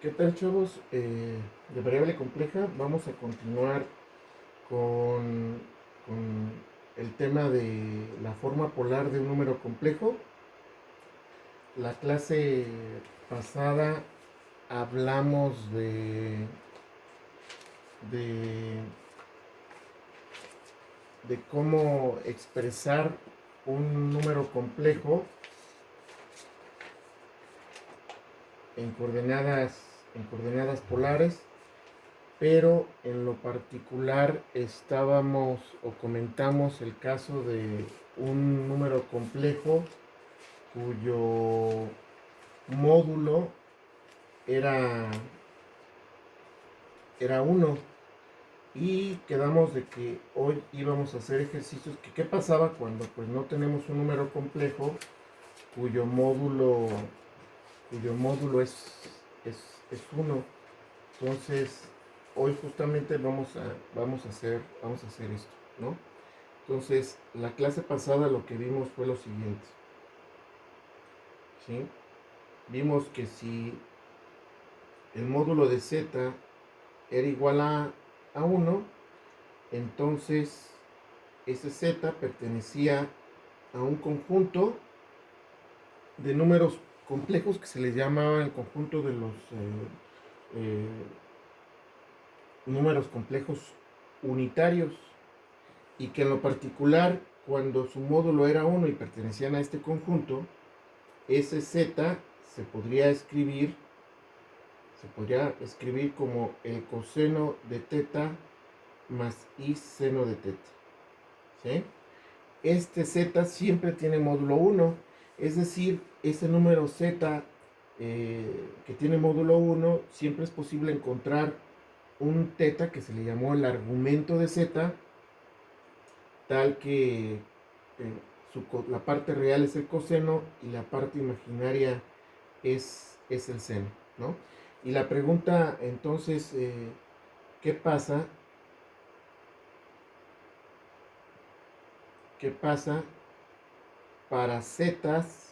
¿Qué tal, chavos? De variable compleja vamos a continuar con, con el tema de la forma polar de un número complejo. La clase pasada hablamos de, de cómo expresar un número complejo en coordenadas polares, pero en lo particular estábamos o comentamos el caso de un número complejo cuyo módulo era, era 1 y quedamos de que hoy íbamos a hacer ejercicios que qué pasaba cuando pues no tenemos un número complejo cuyo módulo es 1. Entonces, hoy justamente vamos a hacer esto, ¿no? Entonces, la clase pasada lo que vimos fue lo siguiente, ¿sí? Vimos que si el módulo de z era igual a 1, entonces ese z pertenecía a un conjunto de números complejos que se les llamaba el conjunto de los eh, números complejos unitarios, y que en lo particular, cuando su módulo era 1 y pertenecían a este conjunto, ese z se podría escribir como el coseno de teta más i seno de teta, ¿sí? Este z siempre tiene módulo 1, es decir, ese número z que tiene módulo 1, siempre es posible encontrar un teta que se le llamó el argumento de z, tal que la parte real es el coseno y la parte imaginaria es el seno, ¿no? Y la pregunta entonces, ¿qué pasa? ¿Qué pasa para zetas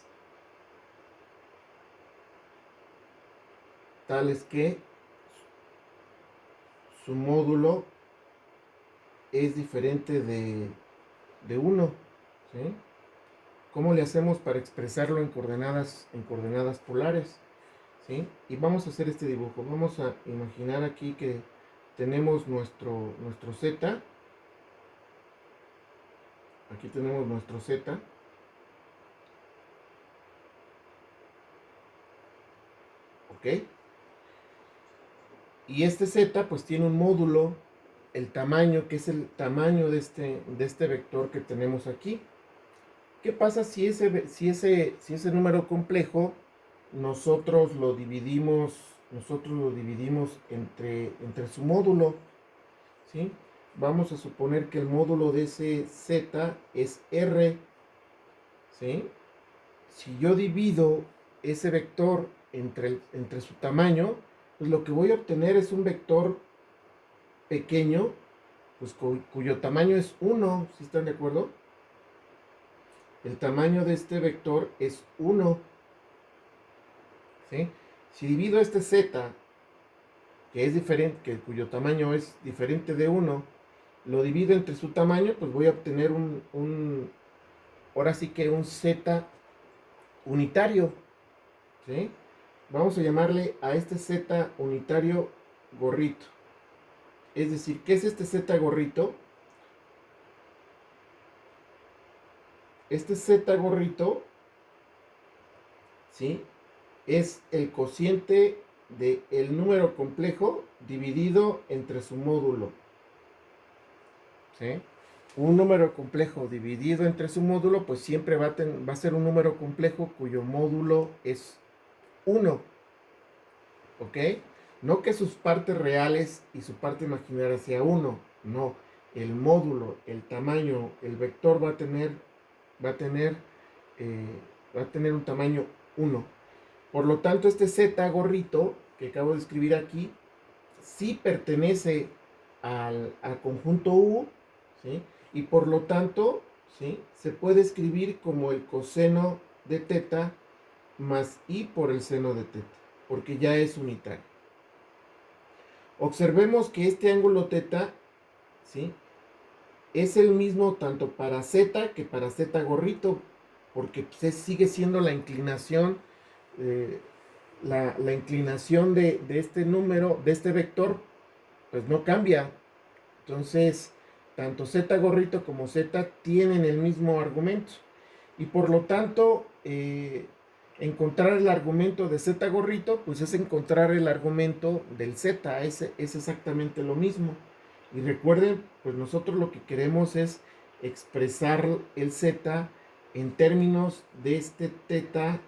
tales que su módulo es diferente de 1? ¿Sí? ¿Cómo le hacemos para expresarlo en coordenadas polares? ¿Sí? Y vamos a hacer este dibujo. Vamos a imaginar aquí que tenemos nuestro z. Aquí tenemos nuestro z. ¿Ok? Y este z pues tiene un módulo, el tamaño, que es el tamaño de este vector que tenemos aquí. ¿Qué pasa si ese número complejo nosotros lo dividimos entre su módulo? ¿Sí? Vamos a suponer que el módulo de ese z es r, ¿sí? Si yo divido ese vector entre su tamaño, pues lo que voy a obtener es un vector pequeño, pues cuyo tamaño es 1, ¿sí están de acuerdo? El tamaño de este vector es 1, ¿sí? Si divido este z, que es diferente, cuyo tamaño es diferente de 1, lo divido entre su tamaño, pues voy a obtener ahora sí que un z unitario, ¿sí? Vamos a llamarle a este z unitario gorrito. Es decir, ¿qué es este z gorrito? Este z gorrito, ¿sí?, es el cociente del número complejo dividido entre su módulo, ¿sí? Un número complejo dividido entre su módulo, pues siempre va a ser un número complejo cuyo módulo es 1, ¿ok? No que sus partes reales y su parte imaginaria sea 1, no. El módulo, el tamaño, el vector va a tener, eh, va a tener un tamaño 1. Por lo tanto, este z gorrito que acabo de escribir aquí sí pertenece al conjunto U, ¿sí? Y por lo tanto, ¿sí?, se puede escribir como el coseno de teta más i por el seno de teta, porque ya es unitario, Observemos que este ángulo teta, ¿sí?, es el mismo tanto para z que para z gorrito, porque pues, sigue siendo la inclinación, la inclinación de este número, de este vector, pues no cambia. Entonces, tanto z gorrito como z tienen el mismo argumento. Y por lo tanto, encontrar el argumento de z gorrito, pues es encontrar el argumento del z, es exactamente lo mismo. Y recuerden, pues nosotros lo que queremos es expresar el z en términos de este teta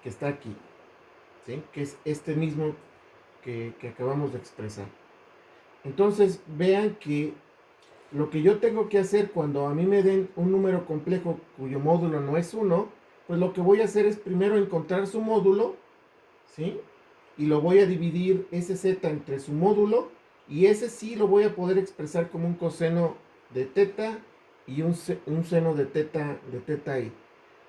que está aquí, ¿sí?, que es este mismo que acabamos de expresar. Entonces, vean que lo que yo tengo que hacer cuando a mí me den un número complejo cuyo módulo no es 1, pues lo que voy a hacer es primero encontrar su módulo, ¿sí? Y lo voy a dividir ese z entre su módulo, y ese sí lo voy a poder expresar como un coseno de teta y un seno de teta i.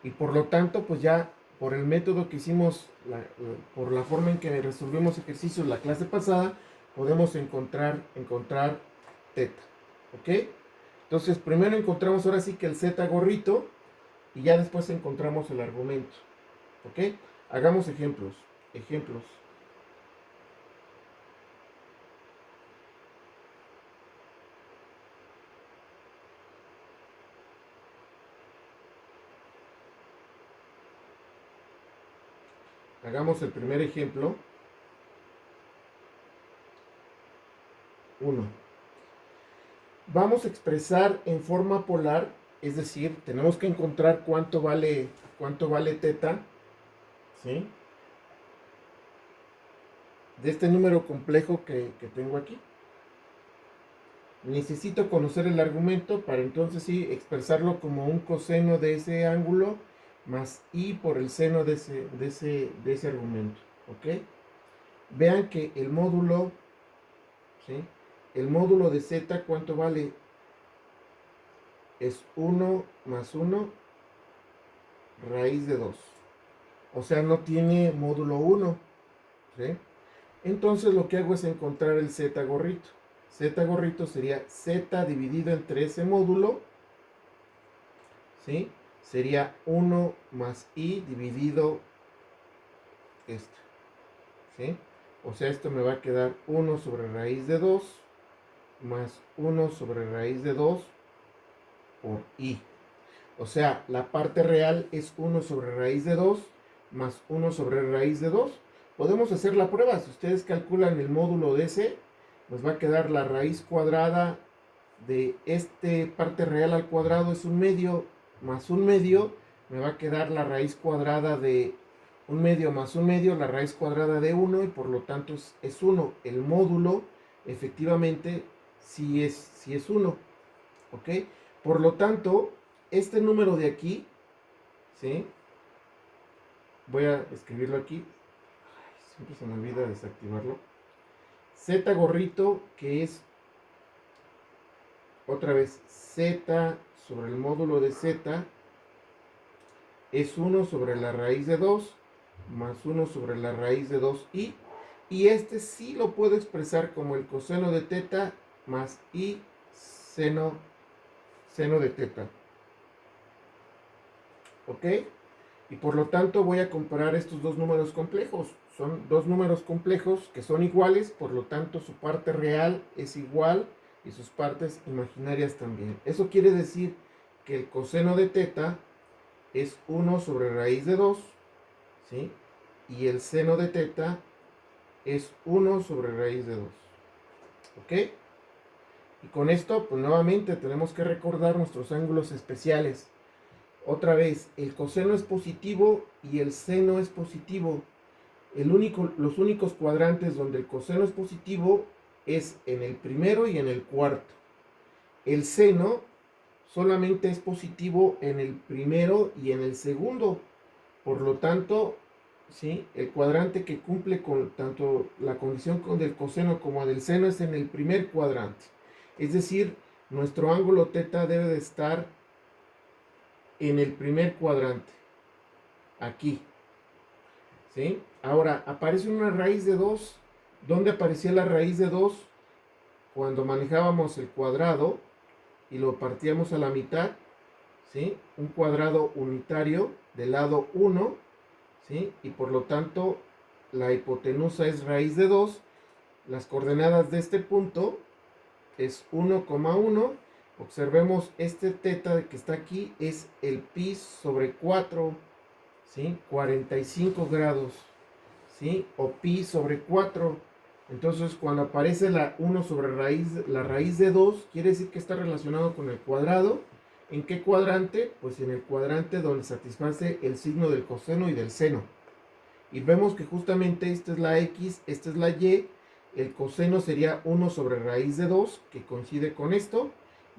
Y por lo tanto, pues ya por el método que hicimos, por la forma en que resolvimos ejercicios la clase pasada, podemos encontrar teta. ¿Ok? Entonces, primero encontramos ahora sí que el z gorrito y ya después encontramos el argumento. ¿Ok? Hagamos ejemplos. Hagamos el primer ejemplo. 1. Vamos a expresar en forma polar, es decir, tenemos que encontrar cuánto vale teta, ¿sí?, de este número complejo que tengo aquí. Necesito conocer el argumento para entonces sí expresarlo como un coseno de ese ángulo más i por el seno de ese argumento. ¿Ok? Vean que el módulo, ¿sí?, el módulo de z, ¿cuánto vale? Es 1 más 1 raíz de 2. O sea, no tiene módulo 1. ¿Sí? Entonces lo que hago es encontrar el z gorrito. Z gorrito sería z dividido entre ese módulo, ¿sí? Sería 1 más i dividido esto, ¿sí? O sea, esto me va a quedar 1 sobre raíz de 2 más 1 sobre raíz de 2 por i. O sea, la parte real es 1 sobre raíz de 2 más 1 sobre raíz de 2. Podemos hacer la prueba. Si ustedes calculan el módulo de ese, nos va a quedar la raíz cuadrada de este parte real al cuadrado es 1/2 más 1/2. Me va a quedar la raíz cuadrada de 1/2 más 1/2, la raíz cuadrada de 1, y por lo tanto es 1. El módulo efectivamente sí es 1. ¿Ok? Por lo tanto, este número de aquí, ¿sí?, voy a escribirlo aquí. Siempre se me olvida desactivarlo. Z gorrito, que es otra vez z sobre el módulo de z, es 1 sobre la raíz de 2 más 1 sobre la raíz de 2i. Y este sí lo puedo expresar como el coseno de teta más i seno de teta. ¿Ok? Y por lo tanto voy a comparar estos dos números complejos. Son dos números complejos que son iguales, por lo tanto su parte real es igual y sus partes imaginarias también. Eso quiere decir que el coseno de teta es 1 sobre raíz de 2, ¿sí? Y el seno de teta es 1 sobre raíz de 2. ¿Ok? Y con esto, pues nuevamente tenemos que recordar nuestros ángulos especiales. Otra vez, el coseno es positivo y el seno es positivo. Los únicos cuadrantes donde el coseno es positivo es en el primero y en el cuarto. El seno solamente es positivo en el primero y en el segundo. Por lo tanto, ¿sí?, el cuadrante que cumple con tanto la condición del coseno como del seno es en el primer cuadrante. Es decir, nuestro ángulo teta debe de estar en el primer cuadrante, aquí. ¿Sí? Ahora, aparece una raíz de 2. ¿Dónde aparecía la raíz de 2? Cuando manejábamos el cuadrado y lo partíamos a la mitad, ¿sí? Un cuadrado unitario del lado 1, ¿sí? Y por lo tanto la hipotenusa es raíz de 2. Las coordenadas de este punto es 1,1. Observemos este teta que está aquí es el pi sobre 4, ¿sí? 45 grados, ¿sí? O pi sobre 4. Entonces, cuando aparece la 1 sobre la raíz de 2, quiere decir que está relacionado con el cuadrado. ¿En qué cuadrante? Pues en el cuadrante donde satisface el signo del coseno y del seno. Y vemos que justamente esta es la X, esta es la Y. El coseno sería 1 sobre raíz de 2, que coincide con esto.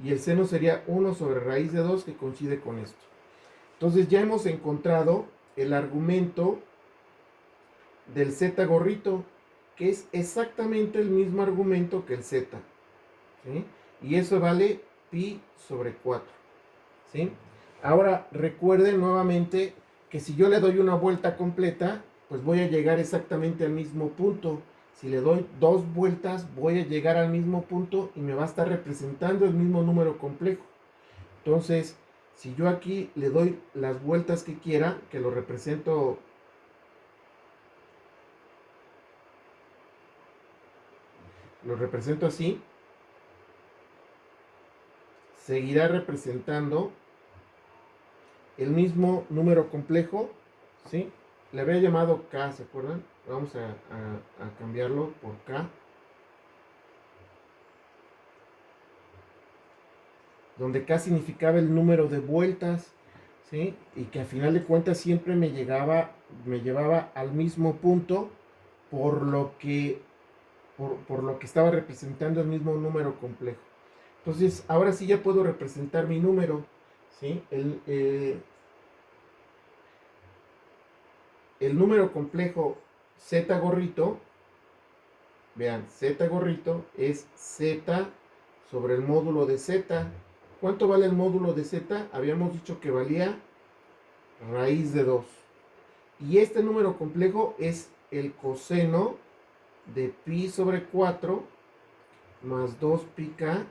Y el seno sería 1 sobre raíz de 2, que coincide con esto. Entonces ya hemos encontrado el argumento del z gorrito, que es exactamente el mismo argumento que el z, ¿sí? Y eso vale pi sobre 4, ¿sí? Ahora recuerden nuevamente que si yo le doy una vuelta completa, pues voy a llegar exactamente al mismo punto. Si le doy 2 vueltas, voy a llegar al mismo punto y me va a estar representando el mismo número complejo. Entonces, si yo aquí le doy las vueltas que quiera, que lo represento así, seguirá representando el mismo número complejo, ¿sí? Le había llamado K, ¿se acuerdan? Vamos a cambiarlo por K. Donde K significaba el número de vueltas, ¿sí? Y que a final de cuentas siempre me llevaba al mismo punto, por lo que estaba representando el mismo número complejo. Entonces, ahora sí ya puedo representar mi número, ¿sí? El número complejo z gorrito, vean, z gorrito es z sobre el módulo de z. ¿Cuánto vale el módulo de z? Habíamos dicho que valía raíz de 2. Y este número complejo es el coseno de pi sobre 4 más 2 pi k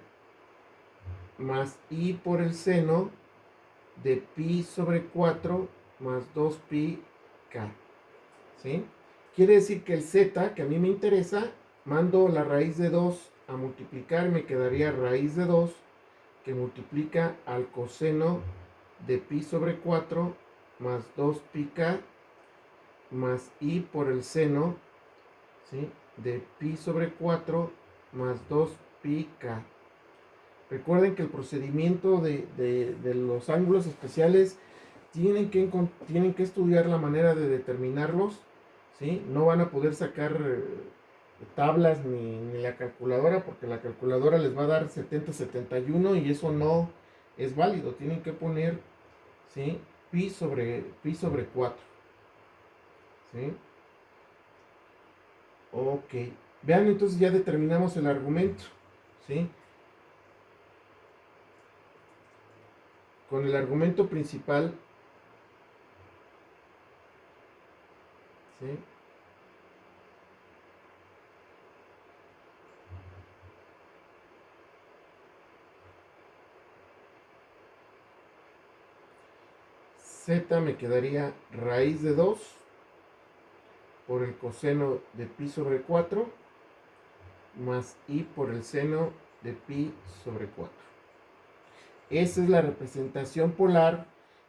más i por el seno de pi sobre 4 más 2 pi k, ¿sí? Quiere decir que el z, que a mí me interesa, mando la raíz de 2 a multiplicar y me quedaría raíz de 2 que multiplica al coseno de pi sobre 4 más 2 pi k más i por el seno, ¿sí? De pi sobre 4 más 2 pi k. Recuerden que el procedimiento de los ángulos especiales tienen que estudiar la manera de determinarlos, ¿sí? No van a poder sacar tablas ni la calculadora, porque la calculadora les va a dar 70, 71 y eso no es válido. Tienen que poner, ¿sí? Pi sobre 4, ¿sí? Ok. Vean, entonces ya determinamos el argumento, ¿sí? Con el argumento principal, ¿sí? Z me quedaría raíz de 2 por el coseno de pi sobre 4 más i por el seno de pi sobre 4. Esa es la representación polar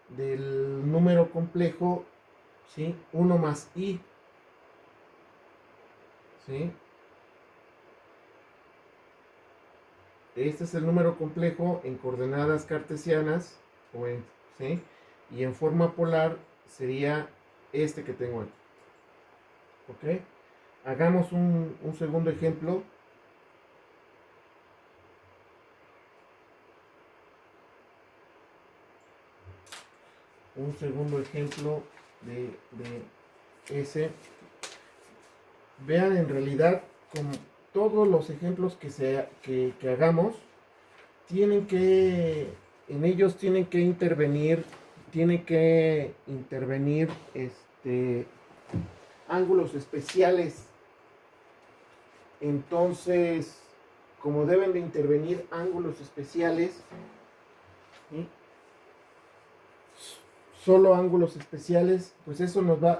del número complejo, ¿sí? 1 más i, ¿sí? Este es el número complejo en coordenadas cartesianas, ¿sí? Y en forma polar sería este que tengo aquí. ¿Ok? Hagamos un segundo ejemplo. Un segundo ejemplo de ese. Vean, en realidad, como todos los ejemplos que hagamos, en ellos tienen que intervenir ángulos especiales, Entonces, como deben de intervenir ángulos especiales, ¿sí? Solo ángulos especiales, pues eso nos va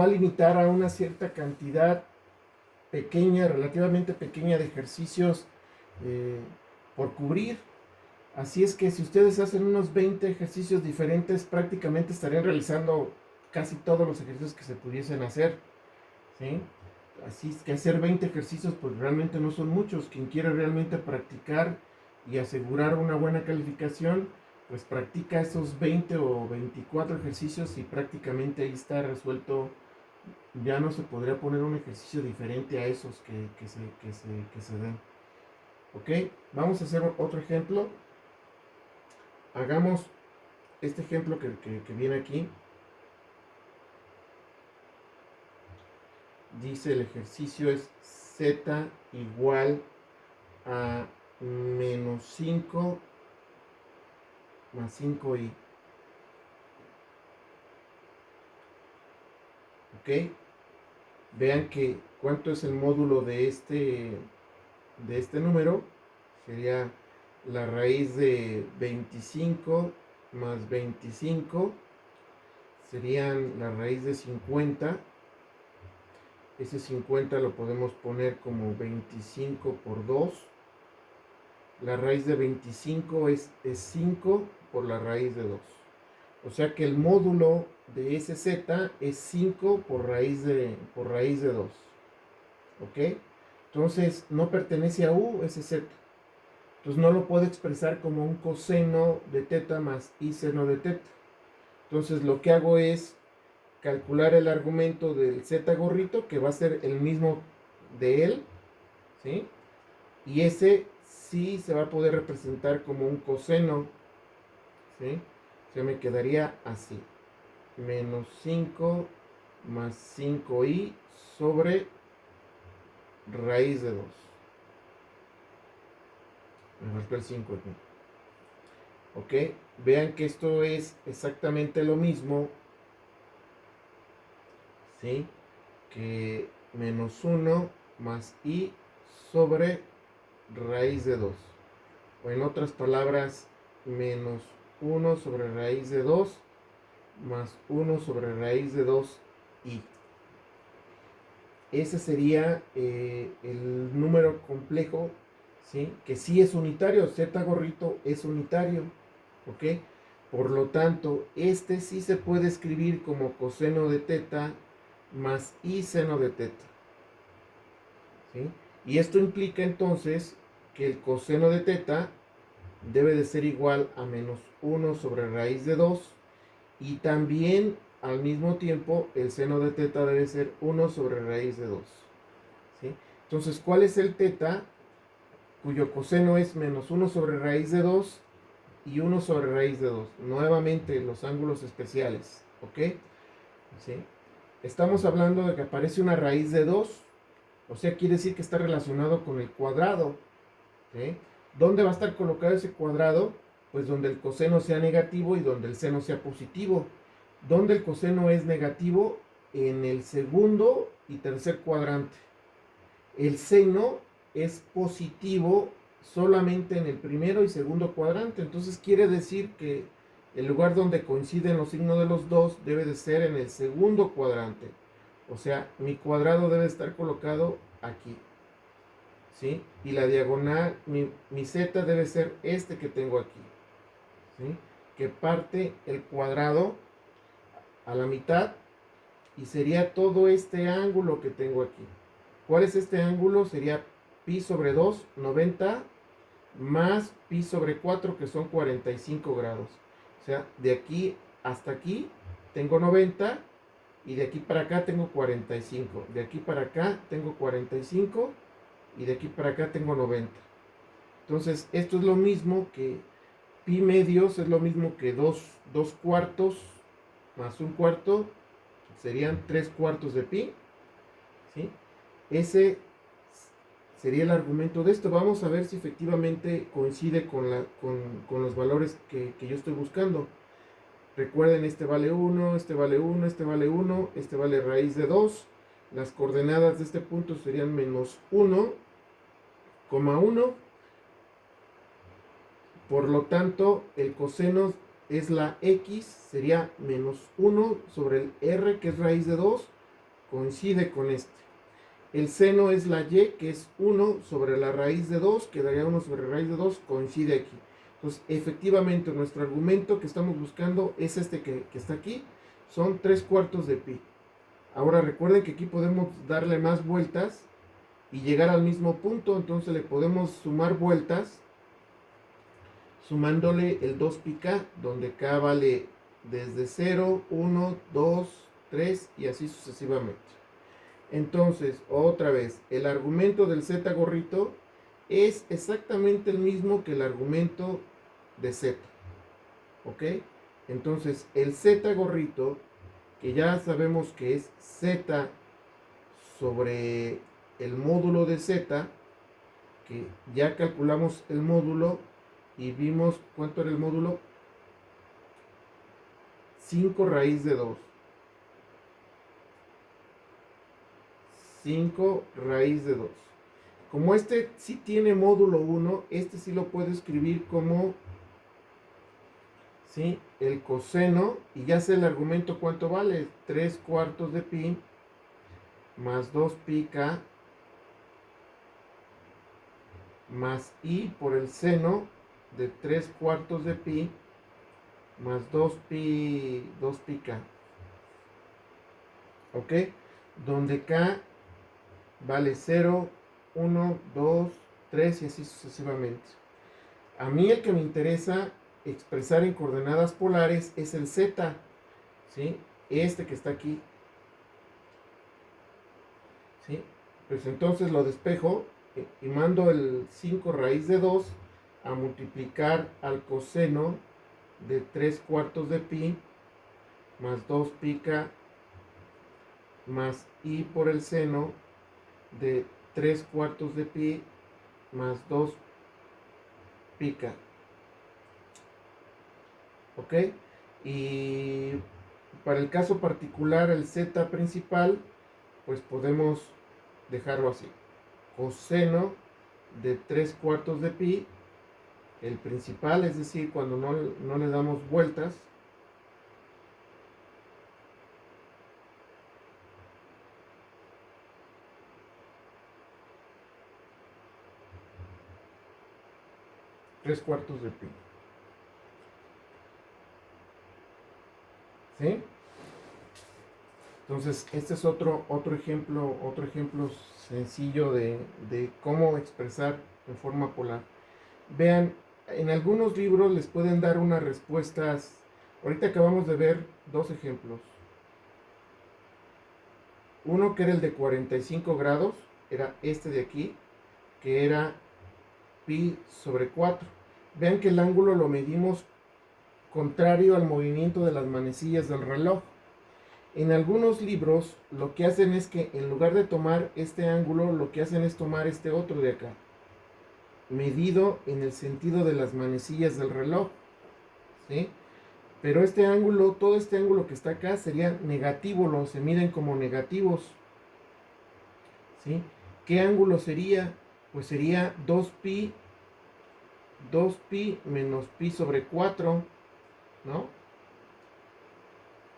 a limitar a una cierta cantidad pequeña, relativamente pequeña de ejercicios por cubrir. Así es que si ustedes hacen unos 20 ejercicios diferentes, prácticamente estarían realizando casi todos los ejercicios que se pudiesen hacer, ¿sí? Así es que hacer 20 ejercicios pues realmente no son muchos. Quien quiere realmente practicar y asegurar una buena calificación, pues practica esos 20 o 24 ejercicios y prácticamente ahí está resuelto. Ya no se podría poner un ejercicio diferente a esos que se den. Ok, vamos a hacer otro ejemplo. Hagamos este ejemplo que viene aquí. Dice el ejercicio es z igual a menos 5 más 5i. Ok, vean que cuánto es el módulo de este número. Sería la raíz de 25 más 25. Serían la raíz de 50. Ese 50 lo podemos poner como 25 por 2. La raíz de 25 es 5 por la raíz de 2. O sea que el módulo de ese z es 5 por raíz de 2. ¿Ok? Entonces no pertenece a u ese z. Entonces no lo puedo expresar como un coseno de teta más i seno de teta. Entonces lo que hago es calcular el argumento del z gorrito, que va a ser el mismo de él, ¿sí? Y ese sí se va a poder representar como un coseno, ¿sí? Se me quedaría así, menos 5 más 5i sobre raíz de 2. Me faltó el 5 aquí. Ok, vean que esto es exactamente lo mismo, ¿sí? Que menos 1 más i sobre raíz de 2. O en otras palabras, menos 1 sobre raíz de 2 más 1 sobre raíz de 2i. Ese sería el número complejo, ¿sí? Que sí es unitario, z gorrito es unitario, ¿ok? Por lo tanto, este sí se puede escribir como coseno de teta más i seno de teta, ¿sí? Y esto implica entonces que el coseno de teta debe de ser igual a menos 1 sobre raíz de 2 y también al mismo tiempo el seno de teta debe ser 1 sobre raíz de 2. ¿Sí? Entonces, ¿cuál es el teta cuyo coseno es menos 1 sobre raíz de 2 y 1 sobre raíz de 2? Nuevamente los ángulos especiales, ¿ok? ¿Sí? Estamos hablando de que aparece una raíz de 2, o sea, quiere decir que está relacionado con el cuadrado. ¿Sí? ¿Dónde va a estar colocado ese cuadrado? Pues donde el coseno sea negativo y donde el seno sea positivo. ¿Dónde el coseno es negativo? En el segundo y tercer cuadrante. El seno es positivo solamente en el primero y segundo cuadrante. Entonces quiere decir que el lugar donde coinciden los signos de los dos debe de ser en el segundo cuadrante. O sea, mi cuadrado debe estar colocado aquí. ¿Sí? Y la diagonal, mi z debe ser este que tengo aquí, ¿sí? Que parte el cuadrado a la mitad y sería todo este ángulo que tengo aquí. ¿Cuál es este ángulo? Sería pi sobre 2, 90, más pi sobre 4, que son 45 grados. O sea, de aquí hasta aquí tengo 90 y de aquí para acá tengo 45. De aquí para acá tengo 45 y de aquí para acá tengo 90. Entonces, esto es lo mismo que pi medios, es lo mismo que 2 cuartos más un cuarto, serían 3 cuartos de pi, ¿sí? Ese sería el argumento de esto. Vamos a ver si efectivamente coincide con los valores que yo estoy buscando. Recuerden, este vale 1, este vale 1, este vale 1, este vale raíz de 2. Las coordenadas de este punto serían menos 1,1. Por lo tanto, el coseno es la x, sería menos 1 sobre el r, que es raíz de 2, coincide con este. El seno es la y, que es 1 sobre la raíz de 2, quedaría 1 sobre raíz de 2, coincide aquí. Entonces, efectivamente, nuestro argumento que estamos buscando es este que está aquí, son 3/4 de pi. Ahora recuerden que aquí podemos darle más vueltas y llegar al mismo punto, entonces le podemos sumar vueltas, sumándole el 2πk, donde k vale desde 0, 1, 2, 3 y así sucesivamente. Entonces, otra vez, el argumento del z gorrito es exactamente el mismo que el argumento de z. ¿Ok? Entonces, el z gorrito, que ya sabemos que es z sobre el módulo de z, que ya calculamos el módulo y vimos cuánto era el módulo, 5 raíz de 2. 5 raíz de 2. Como este sí tiene módulo 1, este sí lo puedo escribir como, ¿sí?, el coseno, y ya sé el argumento cuánto vale, 3/4 de pi más 2πk más i por el seno de 3/4 de pi más 2πk. ¿Ok? Donde k vale 0, 1, 2, 3 y así sucesivamente. A mí el que me interesa expresar en coordenadas polares es el z, ¿sí? Este que está aquí, ¿sí? Pues entonces lo despejo y mando el 5 raíz de 2 a multiplicar al coseno de 3/4 de pi más 2πk más i por el seno de 3/4 de pi más 2πk. ¿Ok? Y para el caso particular, el z principal, pues podemos dejarlo así. Coseno de 3/4 de pi, el principal, es decir, cuando no le damos vueltas, tres cuartos de pi. ¿Sí? Entonces, este es otro ejemplo sencillo de cómo expresar en forma polar. Vean, en algunos libros les pueden dar unas respuestas. Ahorita acabamos de ver dos ejemplos. Uno que era el de 45 grados, era este de aquí, que era pi sobre 4. Vean que el ángulo lo medimos contrario al movimiento de las manecillas del reloj. En algunos libros lo que hacen es que en lugar de tomar este ángulo, lo que hacen es tomar este otro de acá, medido en el sentido de las manecillas del reloj, ¿sí? Pero este ángulo, todo este ángulo que está acá sería negativo, se miden como negativos, ¿sí? ¿Qué ángulo sería? Pues sería 2pi menos pi sobre 4, ¿no?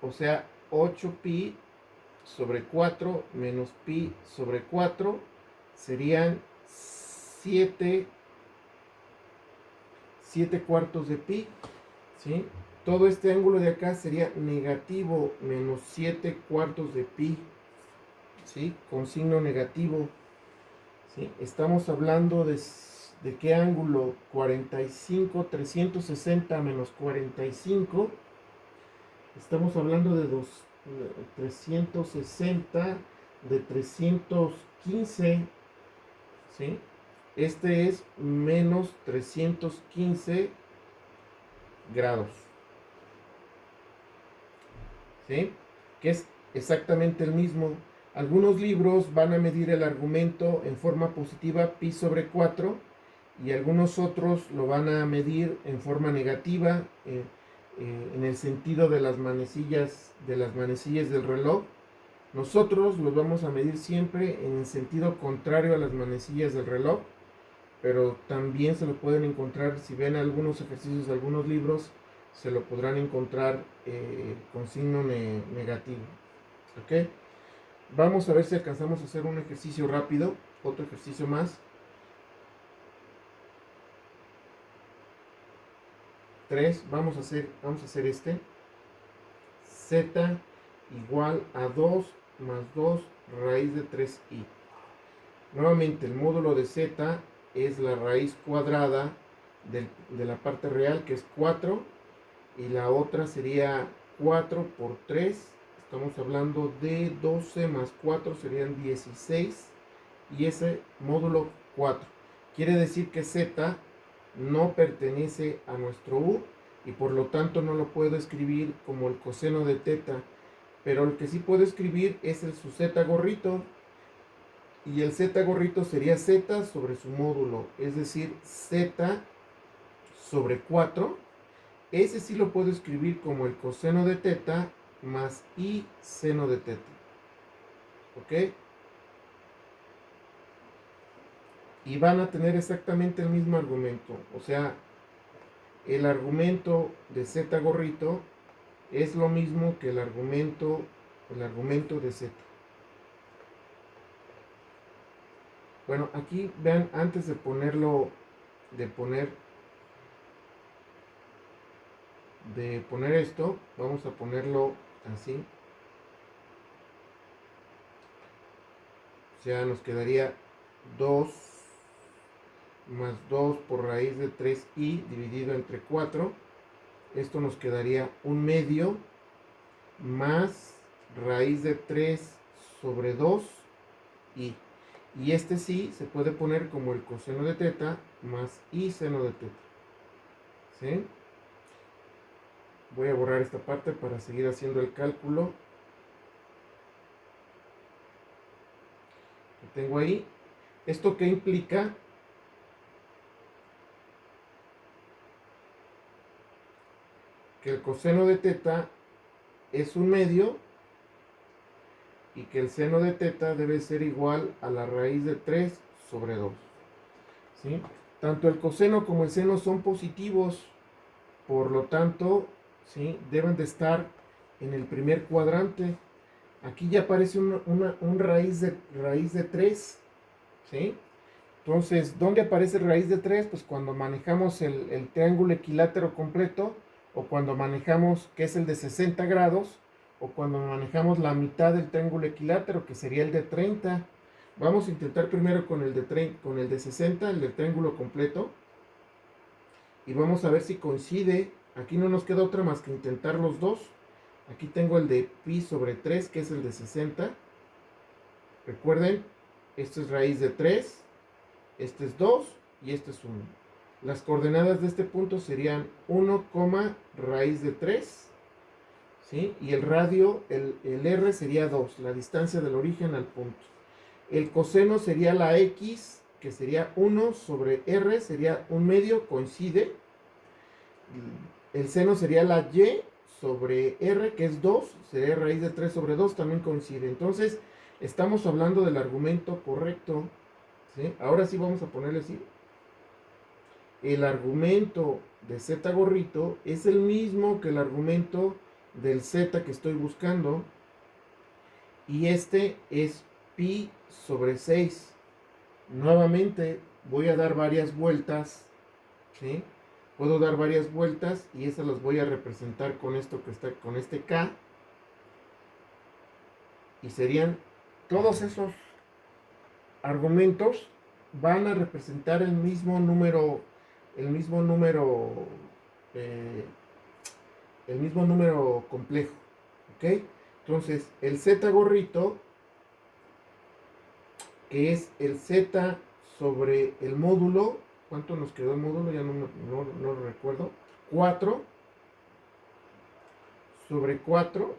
O sea, 8pi sobre 4 menos pi sobre 4 serían 7/4 de pi, ¿sí? Todo este ángulo de acá sería negativo menos 7/4 de pi, ¿sí? Con signo negativo, ¿sí? Estamos hablando de qué ángulo, 360 menos 45, estamos hablando de 360 de 315, ¿sí? Este es menos 315 grados, ¿sí? Que es exactamente el mismo. Algunos libros van a medir el argumento en forma positiva, pi sobre 4, y algunos otros lo van a medir en forma negativa, en el sentido de las manecillas del reloj, Nosotros los vamos a medir siempre en el sentido contrario a las manecillas del reloj, pero también se lo pueden encontrar, si ven algunos ejercicios de algunos libros, se lo podrán encontrar con signo negativo. ¿Ok? Vamos a ver si alcanzamos a hacer un ejercicio rápido, otro ejercicio más. 3, vamos a hacer este. Z igual a 2 más 2 raíz de 3i. Nuevamente el módulo de z es la raíz cuadrada de la parte real, que es 4, y la otra sería 4 por 3. Estamos hablando de 12 más 4 serían 16, y ese módulo 4. Quiere decir que z no pertenece a nuestro u, y por lo tanto no lo puedo escribir como el coseno de teta, pero el que sí puedo escribir es el su z gorrito, y el z gorrito sería z sobre su módulo, es decir, z sobre 4. Ese sí lo puedo escribir como el coseno de teta más i seno de teta. ¿Ok? Y van a tener exactamente el mismo argumento. O sea, el argumento de z gorrito es lo mismo que el argumento de z. Bueno, aquí vean, antes de poner esto, vamos a ponerlo así. O sea, nos quedaría 2 más 2 por raíz de 3i dividido entre 4. Esto nos quedaría 1/2 más raíz de 3 sobre 2i. Y este sí se puede poner como el coseno de teta más i seno de teta. ¿Sí? Voy a borrar esta parte para seguir haciendo el cálculo que tengo ahí. ¿Esto qué implica? Que el coseno de teta es 1/2 y que el seno de teta debe ser igual a la raíz de 3 sobre 2. ¿Sí? Tanto el coseno como el seno son positivos, por lo tanto, ¿sí?, deben de estar en el primer cuadrante. Aquí ya aparece un raíz de 3. ¿Sí? Entonces, ¿dónde aparece raíz de 3? Pues cuando manejamos el triángulo equilátero completo, o cuando manejamos, que es el de 60 grados, o cuando manejamos la mitad del triángulo equilátero, que sería el de 30. Vamos a intentar primero con el de 60, el del triángulo completo, y vamos a ver si coincide. Aquí no nos queda otra más que intentar los dos. Aquí tengo el de pi sobre 3, que es el de 60. Recuerden, esto es raíz de 3, este es 2 y este es 1. Las coordenadas de este punto serían 1, raíz de 3, ¿sí? Y el radio, el r sería 2, la distancia del origen al punto. El coseno sería la x, que sería 1 sobre r, sería 1/2, coincide. El seno sería la y sobre r, que es 2, sería raíz de 3 sobre 2, también coincide. Entonces, estamos hablando del argumento correcto. ¿Sí? Ahora sí vamos a ponerle así. El argumento de z gorrito es el mismo que el argumento del z que estoy buscando. Y este es pi sobre 6. Nuevamente voy a dar varias vueltas. ¿Sí? Puedo dar varias vueltas y esas las voy a representar con esto que está, con este K. Y serían todos esos argumentos van a representar el mismo número eh, el mismo número complejo. ¿Ok? Entonces, el z gorrito, que es el z sobre el módulo, ¿cuánto nos quedó el módulo? Ya no lo recuerdo. 4 sobre 4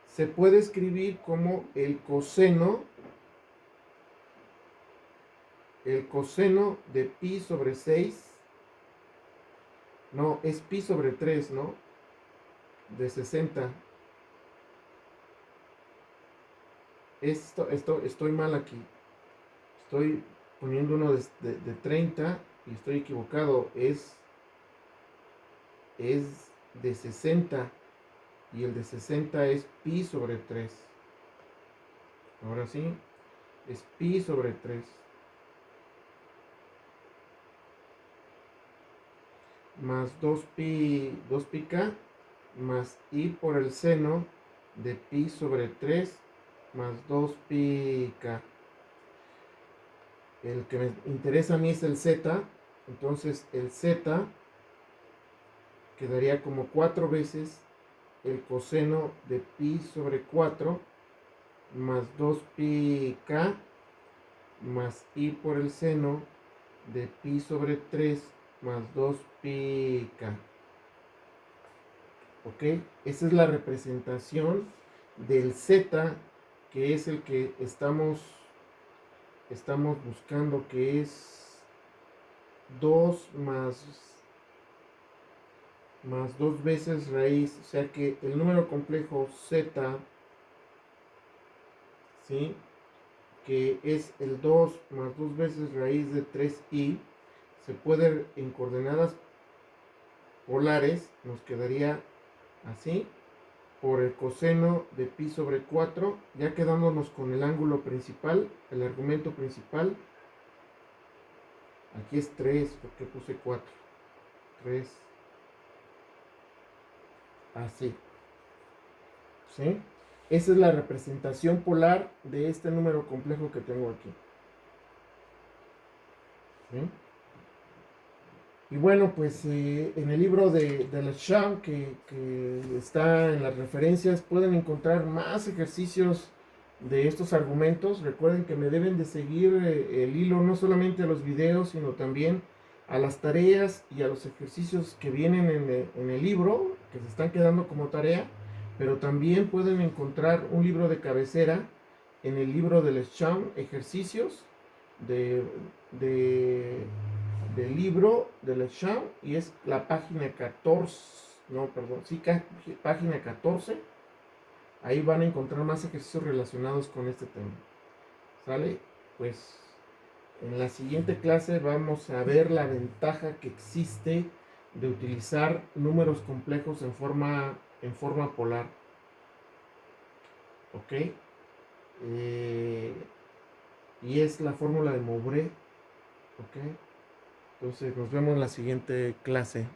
se puede escribir como el coseno de pi sobre 6. No, es pi sobre 3, ¿no? de 60. Estoy mal aquí. Estoy poniendo uno de 30 y estoy equivocado. Es de 60 y el de 60 es pi sobre 3. Ahora sí, es pi sobre 3 más 2pi más i por el seno de pi sobre 3 más 2pi. El que me interesa a mí es el z, entonces el z quedaría como 4 veces el coseno de pi sobre 4 más 2pi más i por el seno de pi sobre 3 más 2pi. ¿Ok? Esa es la representación del z, que es el que estamos buscando, que es 2 más 2 veces raíz, o sea que el número complejo z, ¿sí?, que es el 2 más 2 veces raíz de 3i, se puede en coordenadas polares, nos quedaría así, por el coseno de pi sobre 4, ya quedándonos con el ángulo principal, el argumento principal. Aquí es 3, porque puse 4. 3, así. ¿Sí? Esa es la representación polar de este número complejo que tengo aquí. ¿Sí? Y bueno, pues en el libro de Lecham, que está en las referencias, pueden encontrar más ejercicios de estos argumentos. Recuerden que me deben de seguir el hilo no solamente a los videos, sino también a las tareas y a los ejercicios que vienen en el libro, que se están quedando como tarea, pero también pueden encontrar un libro de cabecera en el libro de Lecham, ejercicios de, de del libro de Lecham, y es la página 14, no, perdón, sí, página 14. Ahí van a encontrar más ejercicios relacionados con este tema. ¿Sale? Pues en la siguiente clase vamos a ver la ventaja que existe de utilizar números complejos en forma polar. ¿Ok? Y es la fórmula de Mowbray. ¿Ok? Entonces nos vemos en la siguiente clase.